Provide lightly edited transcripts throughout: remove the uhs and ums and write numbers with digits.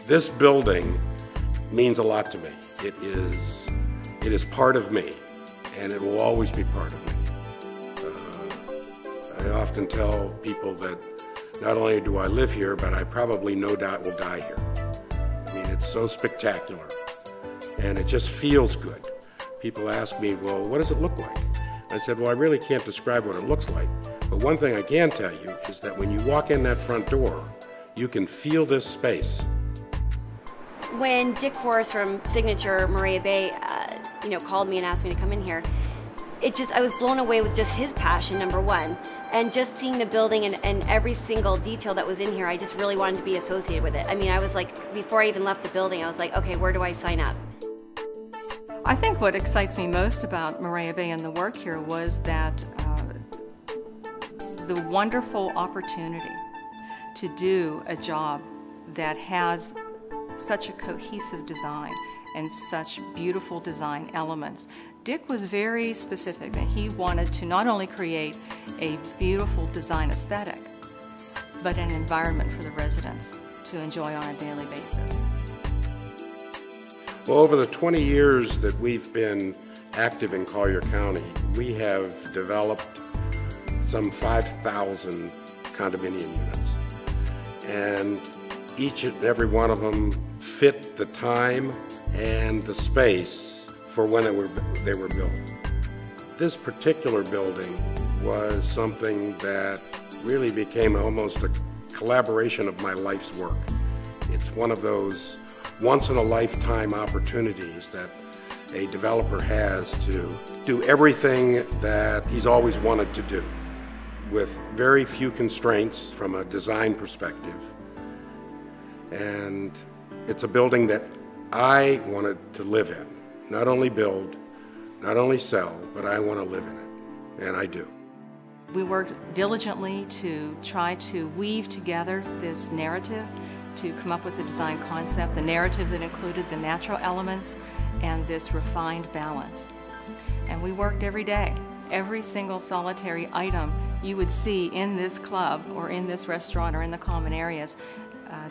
This building means a lot to me. It is part of me, and it will always be part of me. I often tell people that not only do I live here, but I probably no doubt will die here. I mean, it's so spectacular, and it just feels good. People ask me, well, what does it look like? I said, well, I really can't describe what it looks like, but one thing I can tell you is that when you walk in that front door, you can feel this space. When Dick Forrest from Signature Moraya Bay, called me and asked me to come in here, I was blown away with just his passion, number one, and just seeing the building and every single detail that was in here. I just really wanted to be associated with it. I mean, I was like, before I even left the building, I was like, okay, where do I sign up? I think what excites me most about Moraya Bay and the work here was that the wonderful opportunity to do a job that has such a cohesive design and such beautiful design elements. Dick was very specific that he wanted to not only create a beautiful design aesthetic, but an environment for the residents to enjoy on a daily basis. Well, over the 20 years that we've been active in Collier County, we have developed some 5,000 condominium units. And each and every one of them fit the time and the space for when they were built. This particular building was something that really became almost a collaboration of my life's work. It's one of those once-in-a-lifetime opportunities that a developer has to do everything that he's always wanted to do, with very few constraints from a design perspective. And it's a building that I wanted to live in. Not only build, not only sell, but I want to live in it, and I do. We worked diligently to try to weave together this narrative to come up with the design concept, the narrative that included the natural elements and this refined balance. And we worked every day. Every single solitary item you would see in this club or in this restaurant or in the common areas,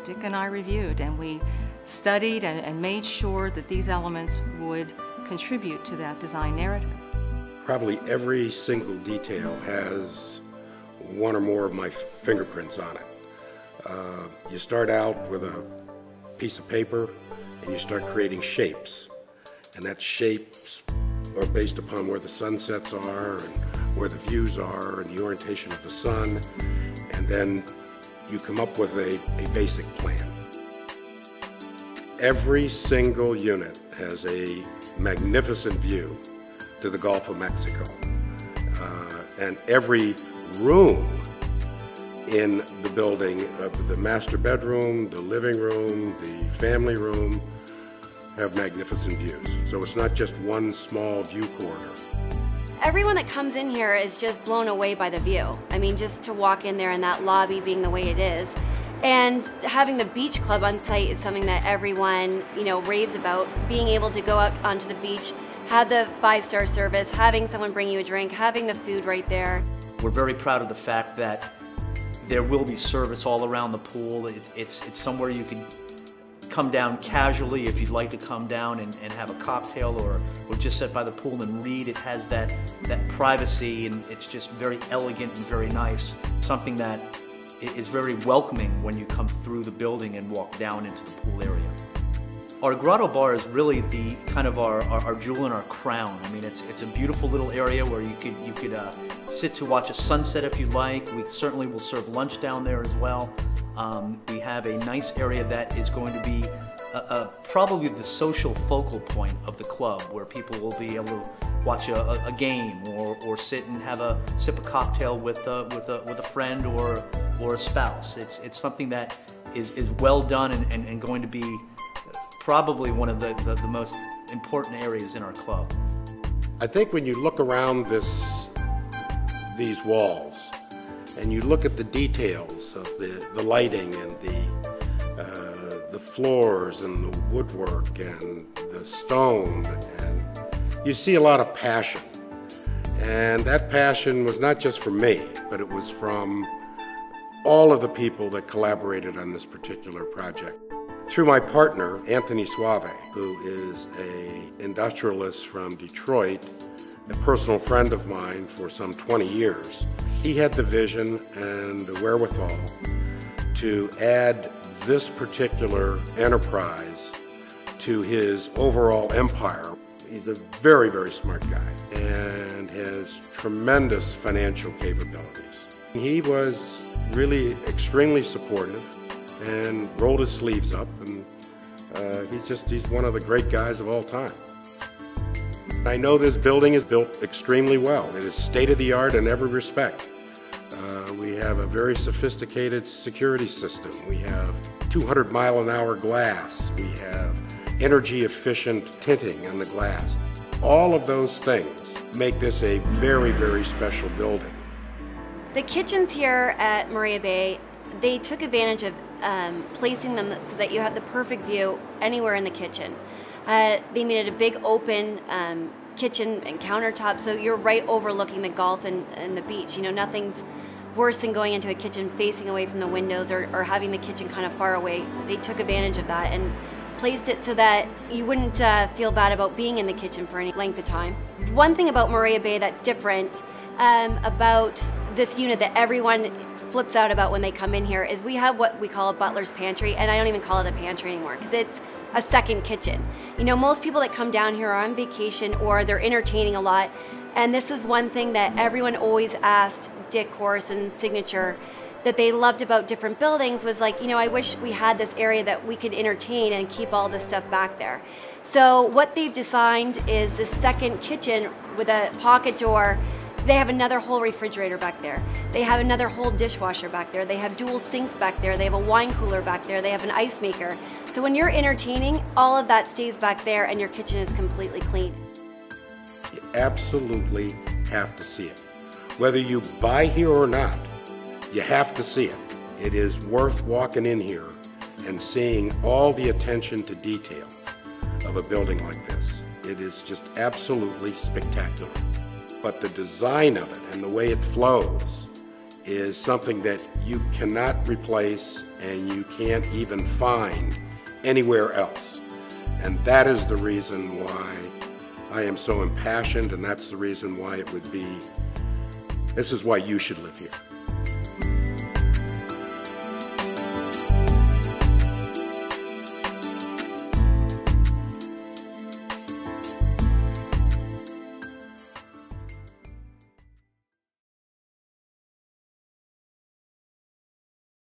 Dick and I reviewed, and we studied and made sure that these elements would contribute to that design narrative. Probably every single detail has one or more of my fingerprints on it. You start out with a piece of paper and you start creating shapes, and that shapes are based upon where the sunsets are and where the views are and the orientation of the sun, and then you come up with a basic plan. Every single unit has a magnificent view to the Gulf of Mexico, and every room in the building, the master bedroom, the living room, the family room, have magnificent views. So it's not just one small view corridor. Everyone that comes in here is just blown away by the view. I mean, just to walk in there and that lobby being the way it is. And having the beach club on site is something that everyone, raves about. Being able to go out onto the beach, have the 5-star service, having someone bring you a drink, having the food right there. We're very proud of the fact that there will be service all around the pool. It's somewhere you can come down casually if you'd like to come down and have a cocktail or just sit by the pool and read. It has that privacy, and it's just very elegant and very nice. Something that is very welcoming when you come through the building and walk down into the pool area. Our grotto bar is really the kind of our jewel in our crown. I mean, it's a beautiful little area where you could sit to watch a sunset if you like. We certainly will serve lunch down there as well. We have a nice area that is going to be probably the social focal point of the club, where people will be able to watch a game or sit and have a sip a cocktail with a friend or a spouse. It's something that is well done and going to be probably one of the most important areas in our club. I think when you look around these walls and you look at the details of the lighting and the floors and the woodwork and the stone, and you see a lot of passion. And that passion was not just from me, but it was from all of the people that collaborated on this particular project. Through my partner, Anthony Suave, who is an industrialist from Detroit, a personal friend of mine for some 20 years, he had the vision and the wherewithal to add this particular enterprise to his overall empire. He's a very, very smart guy and has tremendous financial capabilities. He was really extremely supportive and rolled his sleeves up, and he's one of the great guys of all time. I know this building is built extremely well. It is state-of-the-art in every respect. We have a very sophisticated security system. We have 200-mile-an-hour glass. We have energy-efficient tinting on the glass. All of those things make this a very, very special building. The kitchens here at Moraya Bay, they took advantage of placing them so that you have the perfect view anywhere in the kitchen. They made it a big open kitchen and countertop, so you're right overlooking the Gulf and the beach. You know, nothing's worse than going into a kitchen facing away from the windows or having the kitchen kind of far away. They took advantage of that and placed it so that you wouldn't feel bad about being in the kitchen for any length of time. One thing about Moraya Bay that's different about this unit that everyone flips out about when they come in here is we have what we call a butler's pantry, and I don't even call it a pantry anymore because it's a second kitchen. You know, most people that come down here are on vacation or they're entertaining a lot, and this is one thing that everyone always asked Dick Horse and Signature that they loved about different buildings was like, you know, I wish we had this area that we could entertain and keep all this stuff back there. So what they've designed is this second kitchen with a pocket door. They have another whole refrigerator back there. They have another whole dishwasher back there. They have dual sinks back there. They have a wine cooler back there. They have an ice maker. So when you're entertaining, all of that stays back there and your kitchen is completely clean. You absolutely have to see it. Whether you buy here or not, you have to see it. It is worth walking in here and seeing all the attention to detail of a building like this. It is just absolutely spectacular. But the design of it and the way it flows is something that you cannot replace and you can't even find anywhere else. And that is the reason why I am so impassioned, and that's the reason why this is why you should live here.